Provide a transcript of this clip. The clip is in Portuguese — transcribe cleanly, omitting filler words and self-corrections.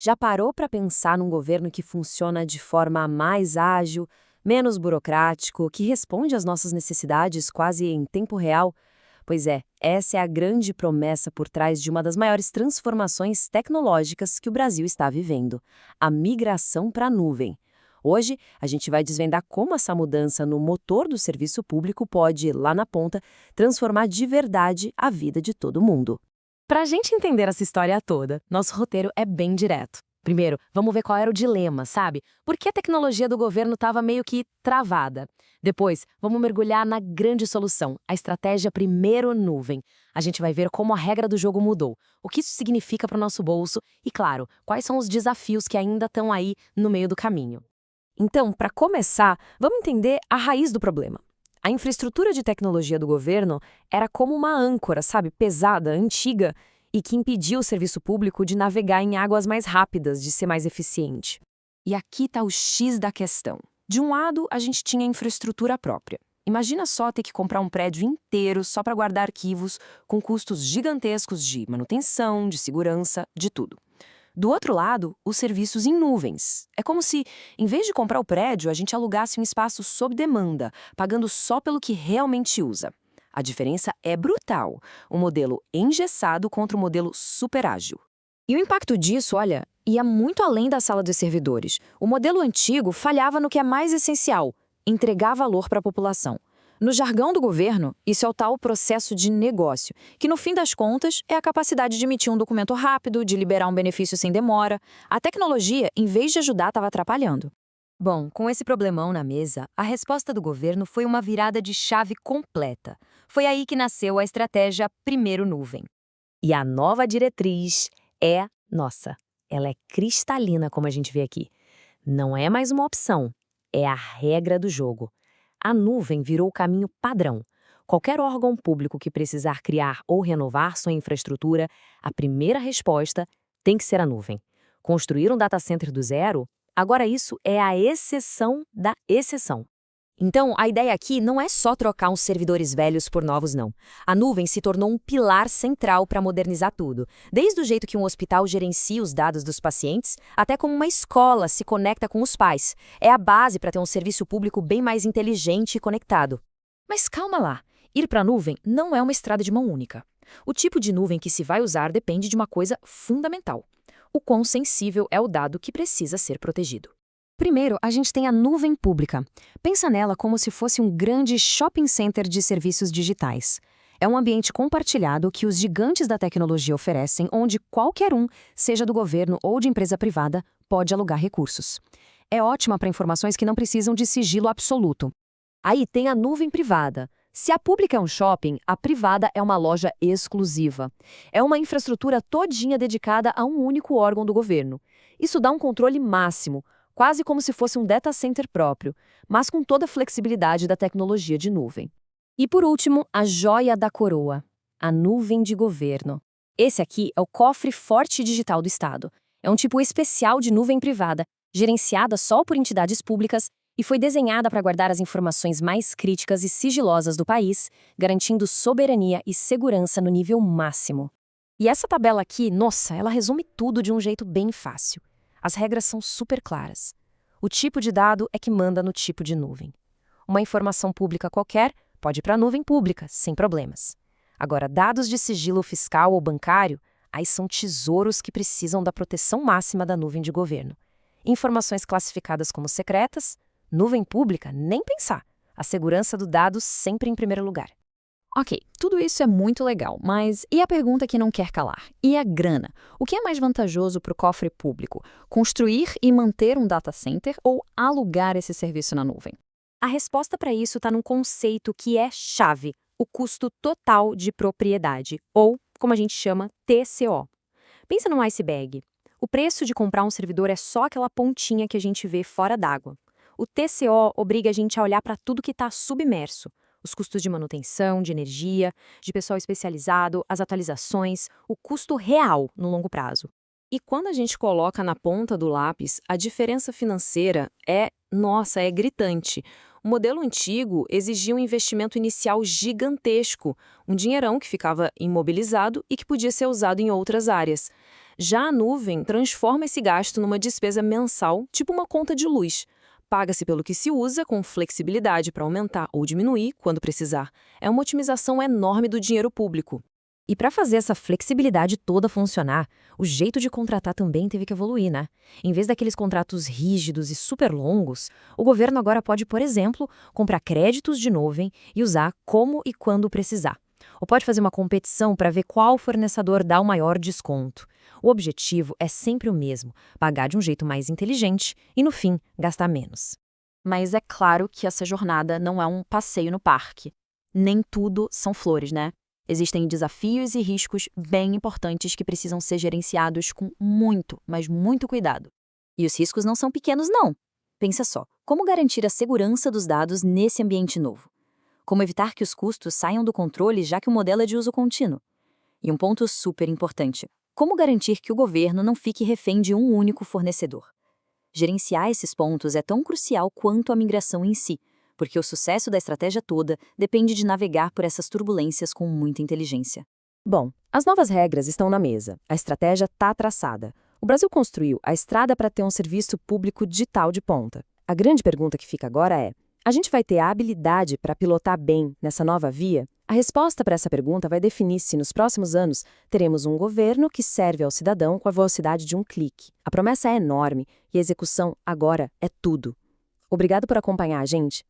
Já parou para pensar num governo que funciona de forma mais ágil, menos burocrático, que responde às nossas necessidades quase em tempo real? Pois é, essa é a grande promessa por trás de uma das maiores transformações tecnológicas que o Brasil está vivendo: a migração para a nuvem. Hoje, a gente vai desvendar como essa mudança no motor do serviço público pode, lá na ponta, transformar de verdade a vida de todo mundo. Para a gente entender essa história toda, nosso roteiro é bem direto. Primeiro, vamos ver qual era o dilema, sabe? Por que a tecnologia do governo estava meio que travada? Depois, vamos mergulhar na grande solução, a estratégia primeiro nuvem. A gente vai ver como a regra do jogo mudou, o que isso significa para o nosso bolso e, claro, quais são os desafios que ainda estão aí no meio do caminho. Então, para começar, vamos entender a raiz do problema. A infraestrutura de tecnologia do governo era como uma âncora, sabe, pesada, antiga, e que impedia o serviço público de navegar em águas mais rápidas, de ser mais eficiente. E aqui está o X da questão. De um lado, a gente tinha infraestrutura própria. Imagina só ter que comprar um prédio inteiro só para guardar arquivos, com custos gigantescos de manutenção, de segurança, de tudo. Do outro lado, os serviços em nuvens. É como se, em vez de comprar o prédio, a gente alugasse um espaço sob demanda, pagando só pelo que realmente usa. A diferença é brutal. O modelo engessado contra o modelo super ágil. E o impacto disso, olha, ia muito além da sala dos servidores. O modelo antigo falhava no que é mais essencial: entregar valor para a população. No jargão do governo, isso é o tal processo de negócio, que no fim das contas é a capacidade de emitir um documento rápido, de liberar um benefício sem demora. A tecnologia, em vez de ajudar, estava atrapalhando. Bom, com esse problemão na mesa, a resposta do governo foi uma virada de chave completa. Foi aí que nasceu a estratégia Primeiro Nuvem. E a nova diretriz é nossa. Ela é cristalina, como a gente vê aqui. Não é mais uma opção, é a regra do jogo. A nuvem virou o caminho padrão. Qualquer órgão público que precisar criar ou renovar sua infraestrutura, a primeira resposta tem que ser a nuvem. Construir um data center do zero? Agora isso é a exceção da exceção. Então, a ideia aqui não é só trocar uns servidores velhos por novos, não. A nuvem se tornou um pilar central para modernizar tudo. Desde o jeito que um hospital gerencia os dados dos pacientes, até como uma escola se conecta com os pais. É a base para ter um serviço público bem mais inteligente e conectado. Mas calma lá, ir para a nuvem não é uma estrada de mão única. O tipo de nuvem que se vai usar depende de uma coisa fundamental: o quão sensível é o dado que precisa ser protegido. Primeiro, a gente tem a nuvem pública. Pensa nela como se fosse um grande shopping center de serviços digitais. É um ambiente compartilhado que os gigantes da tecnologia oferecem, onde qualquer um, seja do governo ou de empresa privada, pode alugar recursos. É ótima para informações que não precisam de sigilo absoluto. Aí tem a nuvem privada. Se a pública é um shopping, a privada é uma loja exclusiva. É uma infraestrutura todinha dedicada a um único órgão do governo. Isso dá um controle máximo, quase como se fosse um data center próprio, mas com toda a flexibilidade da tecnologia de nuvem. E por último, a joia da coroa, a nuvem de governo. Esse aqui é o cofre forte digital do Estado. É um tipo especial de nuvem privada, gerenciada só por entidades públicas e foi desenhada para guardar as informações mais críticas e sigilosas do país, garantindo soberania e segurança no nível máximo. E essa tabela aqui, nossa, ela resume tudo de um jeito bem fácil. As regras são super claras. O tipo de dado é que manda no tipo de nuvem. Uma informação pública qualquer pode ir para a nuvem pública, sem problemas. Agora, dados de sigilo fiscal ou bancário, aí são tesouros que precisam da proteção máxima da nuvem de governo. Informações classificadas como secretas, nuvem pública, nem pensar. A segurança do dado sempre em primeiro lugar. Ok, tudo isso é muito legal, mas e a pergunta que não quer calar? E a grana? O que é mais vantajoso para o cofre público? Construir e manter um data center ou alugar esse serviço na nuvem? A resposta para isso está num conceito que é chave: o custo total de propriedade, ou, como a gente chama, TCO. Pensa num iceberg. O preço de comprar um servidor é só aquela pontinha que a gente vê fora d'água. O TCO obriga a gente a olhar para tudo que está submerso: os custos de manutenção, de energia, de pessoal especializado, as atualizações, o custo real no longo prazo. E quando a gente coloca na ponta do lápis, a diferença financeira é gritante. O modelo antigo exigia um investimento inicial gigantesco, um dinheirão que ficava imobilizado e que podia ser usado em outras áreas. Já a nuvem transforma esse gasto numa despesa mensal, tipo uma conta de luz. Paga-se pelo que se usa, com flexibilidade para aumentar ou diminuir quando precisar. É uma otimização enorme do dinheiro público. E para fazer essa flexibilidade toda funcionar, o jeito de contratar também teve que evoluir, né? Em vez daqueles contratos rígidos e super longos, o governo agora pode, por exemplo, comprar créditos de nuvem e usar como e quando precisar. Ou pode fazer uma competição para ver qual fornecedor dá o maior desconto. O objetivo é sempre o mesmo: pagar de um jeito mais inteligente e, no fim, gastar menos. Mas é claro que essa jornada não é um passeio no parque. Nem tudo são flores, né? Existem desafios e riscos bem importantes que precisam ser gerenciados com muito, mas muito cuidado. E os riscos não são pequenos, não. Pensa só, como garantir a segurança dos dados nesse ambiente novo? Como evitar que os custos saiam do controle, já que o modelo é de uso contínuo? E um ponto super importante, como garantir que o governo não fique refém de um único fornecedor? Gerenciar esses pontos é tão crucial quanto a migração em si, porque o sucesso da estratégia toda depende de navegar por essas turbulências com muita inteligência. Bom, as novas regras estão na mesa, a estratégia está traçada. O Brasil construiu a estrada para ter um serviço público digital de ponta. A grande pergunta que fica agora é: a gente vai ter a habilidade para pilotar bem nessa nova via? A resposta para essa pergunta vai definir se, nos próximos anos, teremos um governo que serve ao cidadão com a velocidade de um clique. A promessa é enorme e a execução agora é tudo. Obrigado por acompanhar a gente.